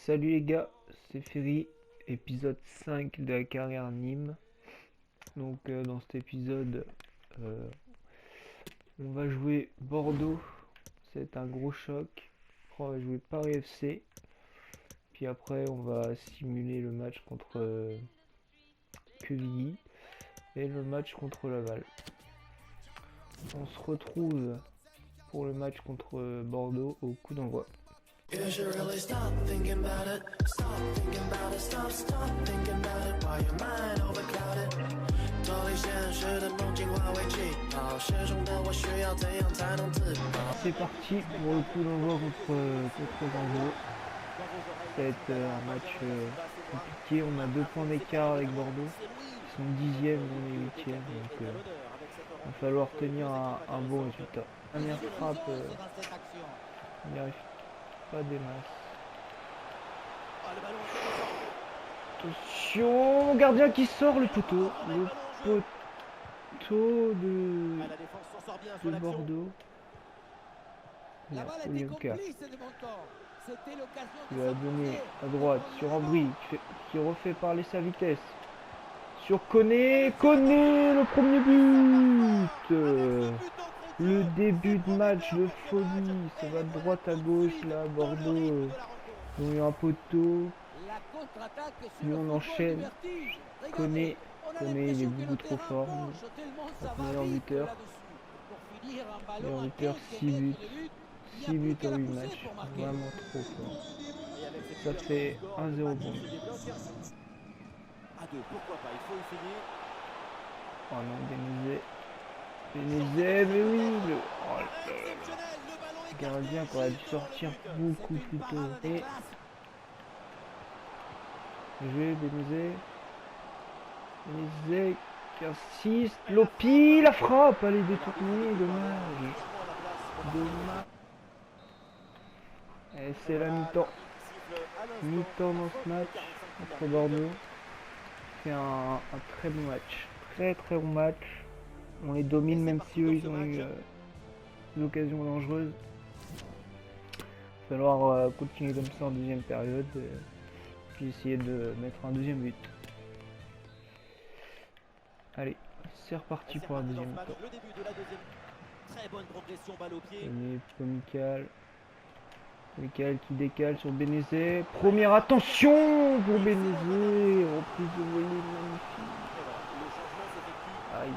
Salut les gars, c'est Ferry, épisode 5 de la carrière Nîmes. Donc dans cet épisode, euh, on va jouer Bordeaux, c'est un gros choc. Après, on va jouer Paris FC, puis après on va simuler le match contre Quevilly et le match contre Laval. On se retrouve pour le match contre Bordeaux au coup d'envoi. You should really stop thinking about it. Stop thinking about it. Stop thinking about it. While your mind overclouded. 脱离现实的梦境化为气泡。失重的我需要怎样才能自保？ C'est parti pour le coup d'envoi contre Bordeaux. Ça va être un match compliqué. On a 2 points d'écart avec Bordeaux. Ils sont 10e, on est 8e. Donc il va falloir tenir un bon résultat. Première frappe, il n'y arrive pas des masses. Attention, gardien qui sort le poteau. Le poteau de Bordeaux. Il va donner à droite sur Ambry qui refait parler sa vitesse. Sur Koné, le premier but. Le début de match de folie, ça va de droite à gauche là, Bordeaux. Ils ont eu un poteau. Puis on enchaîne. Koné, il est beaucoup trop fort. Meilleur buteur. 6 buts. 6 buts en 8 matchs. Vraiment trop fort. Ça fait 1-0 pour nous. Oh non, Bénizet, mais oui, le gardien qui aurait dû sortir beaucoup plus tôt. Et jouer Bénizet qui insiste, Lopi, la frappe, elle est détournée, dommage. Et c'est la mi-temps. Mi-temps dans ce match contre Bordeaux. C'est un très bon match. Très bon match. On les domine même si eux ils ont eu des occasions dangereuses. Il va falloir continuer comme ça en deuxième période. Puis essayer de mettre un deuxième but. Allez, c'est reparti pour la deuxième mi-temps. Michael qui décale sur Bénizet. Première attention pour Bénizet. Reprise de volée magnifique. Aïe.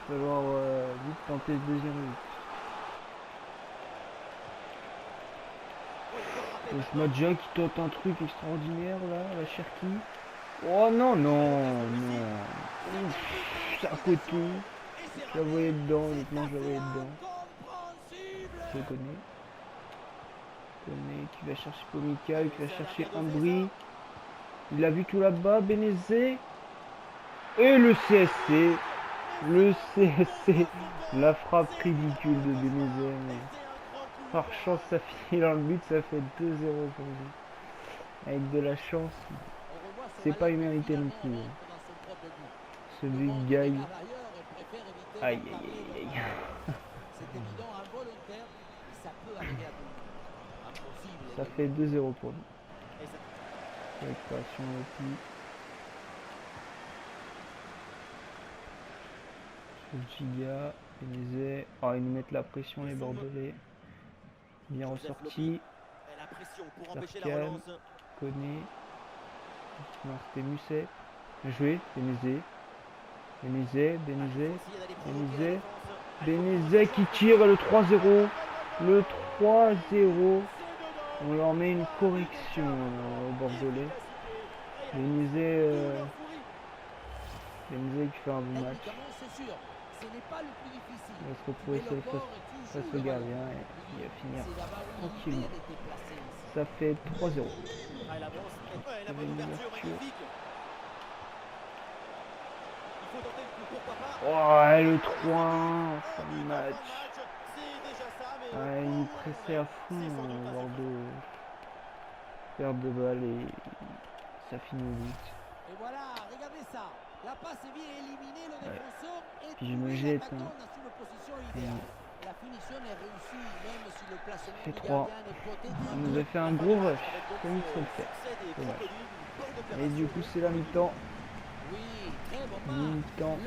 Il va falloir vite tenter le deuxième but. Osmadja qui tente un truc extraordinaire là, la Cherki. Oh non. C'est à côté. Je la voyais dedans, honnêtement je la voyais dedans. Je connais. Qui va chercher Pomical, qui va chercher Ambry. Il a vu tout là-bas, Bénizet. Et le CSC. La frappe ridicule de Bénizet. Par chance, ça finit dans le but, ça fait 2-0 pour lui. Avec de la chance, c'est pas immérité non plus. Ce but gagne. Aïe. Ça fait 2-0 pour nous. Récupération aussi. Giga, Bénizet. Oh, ils nous mettent la pression les Bordelais. Bien ressorti. Sarkhan, Koné. Non, c'était Musset. Joué, Bénizet qui tire le 3-0. Le 3-0. On leur met une correction au Bordelais. Bénizet qui fait un bon match. Il va se retrouver seul face au gardien et il va finir tranquillement. Ça fait 3-0. Oh, le 3-1, fin de match. Il est pressé à fond, Bordeaux. Perte de balle et ça finit au but. Et voilà, regardez ça. La passe est bien éliminée, le défenseur. Puis je me jette. fait 3. On nous a fait un gros rush, comme il faut le faire. Dommage. Et du coup, c'est la mi-temps. Mi-temps.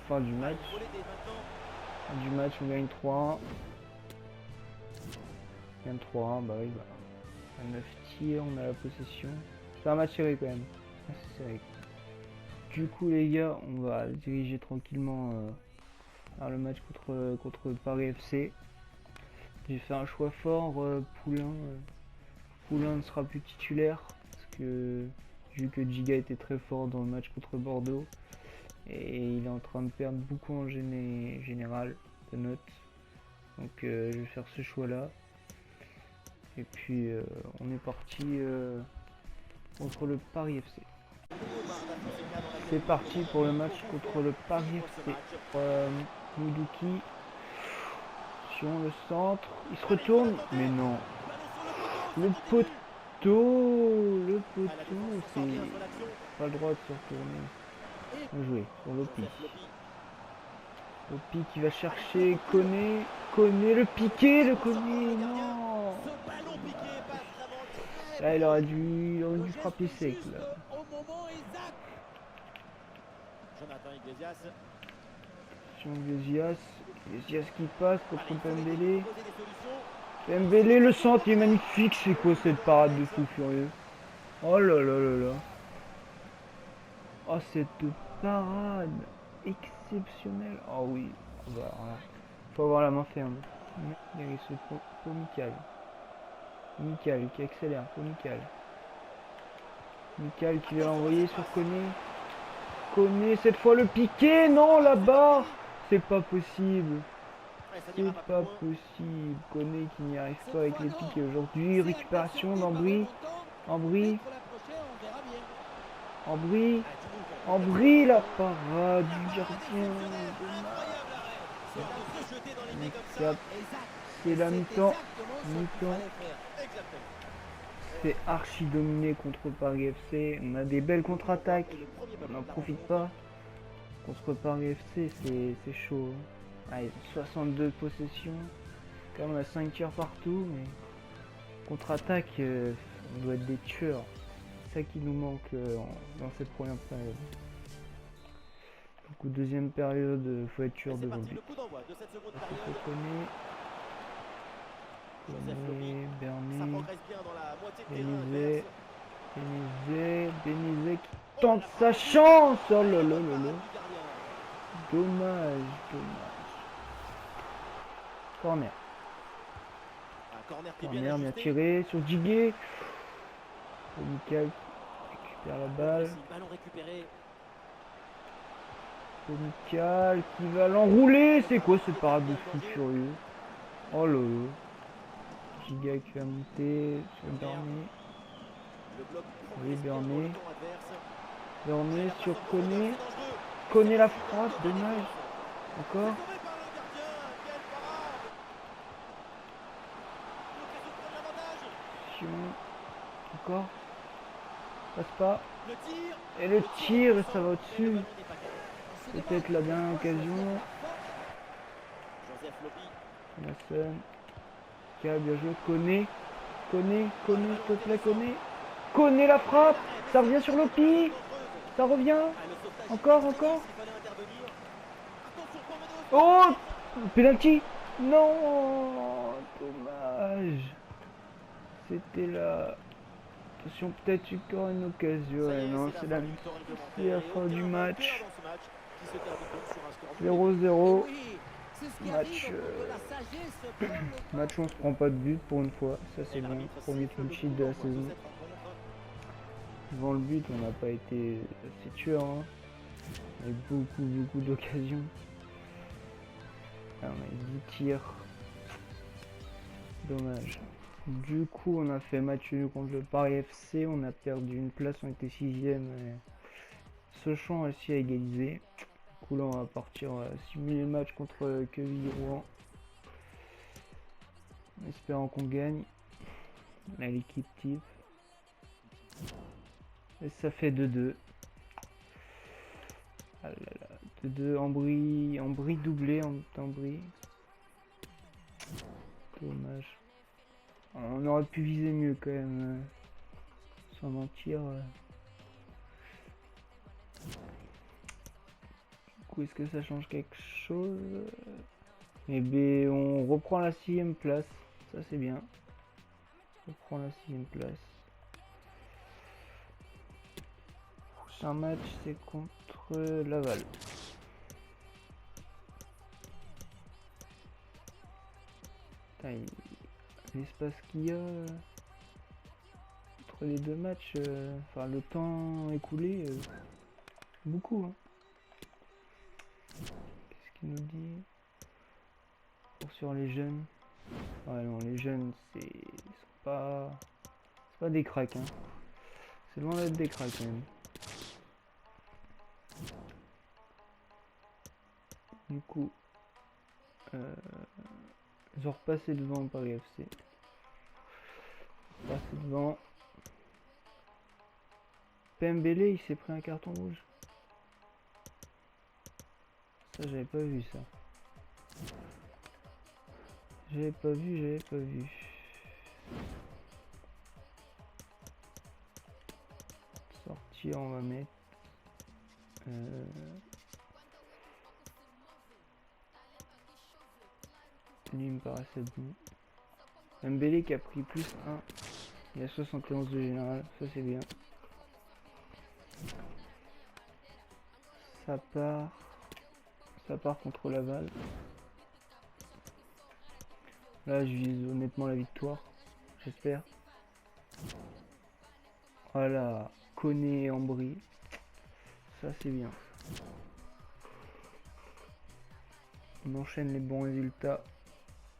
Fin du match. Fin du match, on gagne 3-1. On gagne 3-1, bah oui, bah. À 9 tirs, on a la possession. C'est un match serré quand même. C'est serré. Du coup, les gars, on va diriger tranquillement vers le match contre Paris FC. J'ai fait un choix fort. Poulain ne sera plus titulaire. Parce que vu que Giga était très fort dans le match contre Bordeaux. Et il est en train de perdre beaucoup en général de notes. Donc je vais faire ce choix là. Et puis on est parti contre le Paris FC. C'est parti pour le match contre le Paris FC. Moudouki sur le centre. Il se retourne. Mais non. Le poteau. C'est pas le droit de se retourner. Bien joué sur Lopi. Lopi qui va chercher Koné. Koné le piqué. Le Koné. Non. Là il aurait dû frapper sec là. Iglesias qui passe contre Pembele. Pembele le centre il est magnifique. C'est quoi cette parade de fou furieux? Oh là là là là. Oh cette parade exceptionnelle. Oh oui. Bah, faut avoir la main ferme. Il y a ce pour Michael. Michael qui accélère pour Michael. Michael qui va l'envoyer sur Koné. Koné cette fois le piqué. Non la barre. C'est pas possible. C'est pas possible. Koné qui n'y arrive pas avec les piquets aujourd'hui. Récupération d'Ambry. Ambry la parade du gardien. C'est la mi-temps. C'est archi dominé contre Paris FC. On a des belles contre-attaques. On n'en profite pas. Contre Paris FC, c'est chaud. Ah, ils ont 62 possessions. Quand même, on a 5 tirs partout. Mais contre-attaque, on doit être des tueurs. C'est ça qui nous manque dans cette première période. Du coup, deuxième période, il faut être tueur devant le but. Benizet qui tente sa chance. Oh là là là là. Dommage. Corner bien tiré sur Diguet. Michael qui récupère la balle. Michael qui va l'enrouler. C'est quoi cette parade de fou furieux? Oh là là. Giga qui va monter sur Bernet. Oui, Bernet sur Koné. Koné la frappe, dommage. Encore. Encore. Passe pas. Et le tir, ça va au-dessus. Peut-être la dernière occasion. Nasson. Qui a bien joué. Koné, s'il te plaît, Koné. Koné la frappe. Ça revient sur Lopi. Ça revient. Encore. Oh, penalty. Non, dommage. C'était là. Attention, peut-être encore une occasion. Ouais, non, c'est la fin du match. 0-0. Match où on se prend pas de but pour une fois. Ça c'est bon. Premier clean sheet de la saison. Devant le but, on n'a pas été assez tueur. Hein. On a eu beaucoup d'occasions. On a eu 10 tirs. Dommage. Du coup, on a fait match nul contre le Paris FC. On a perdu une place, on était 6ème. Sochaux a réussi à égaliser. Du coup, là, on va partir simuler le match contre Quevilly-Rouen. En espérant qu'on gagne. On a l'équipe type. Et ça fait 2-2. Ah là là. 2-2, Ambry doublé en Ambry. Dommage. On aurait pu viser mieux quand même. Sans mentir. Du coup, est-ce que ça change quelque chose? Eh bien, on reprend la 6ème place. Ça, c'est bien. On reprend la 6ème place. Prochain match, c'est contre Laval. L'espace qu'il y a entre les deux matchs, enfin le temps écoulé, beaucoup. Hein. Qu'est-ce qu'il nous dit sur les jeunes? Ouais, non, les jeunes, c'est pas des cracks. Hein. C'est loin d'être des cracks quand même. Du coup, ils ont repassé devant Paris FC. Passé devant. Pembele, il s'est pris un carton rouge. Ça, j'avais pas vu ça. J'avais pas vu. Sortir, on va mettre. Lui, il me paraissait bon. Mbele qui a pris plus 1. Il y a 71 de général, ça c'est bien. Ça part contre Laval. Là, je vise honnêtement la victoire, j'espère. Voilà, Koné et Ambry. Ça c'est bien. On enchaîne les bons résultats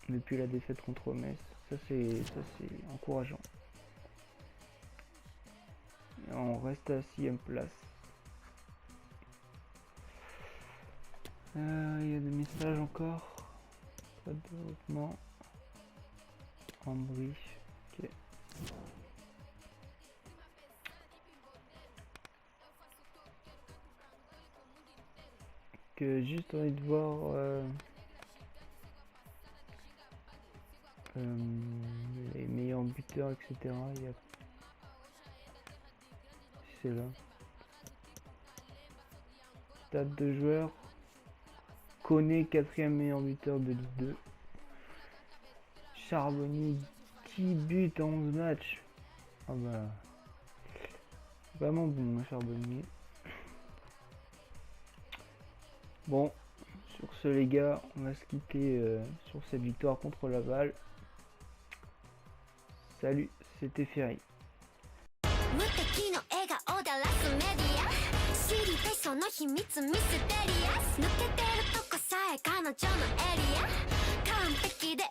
depuis la défaite contre Metz. Ça c'est encourageant. Et on reste à 6ème place. Il y a des messages encore. Pas de développement. Ambry. Ok. Que juste envie de voir les meilleurs buteurs, etc. Il y a... C'est là. Stade de joueurs. Koné, 4ème meilleur buteur de Ligue 2. Charbonnier, 10 buts en 11 matchs. Ah bah. Vraiment bon, hein, Charbonnier. Bon, sur ce les gars, on va se quitter sur cette victoire contre Laval. Salut, c'était Ferry. その秘密ミステリアス抜けてるとこさえ彼女のエリア完璧で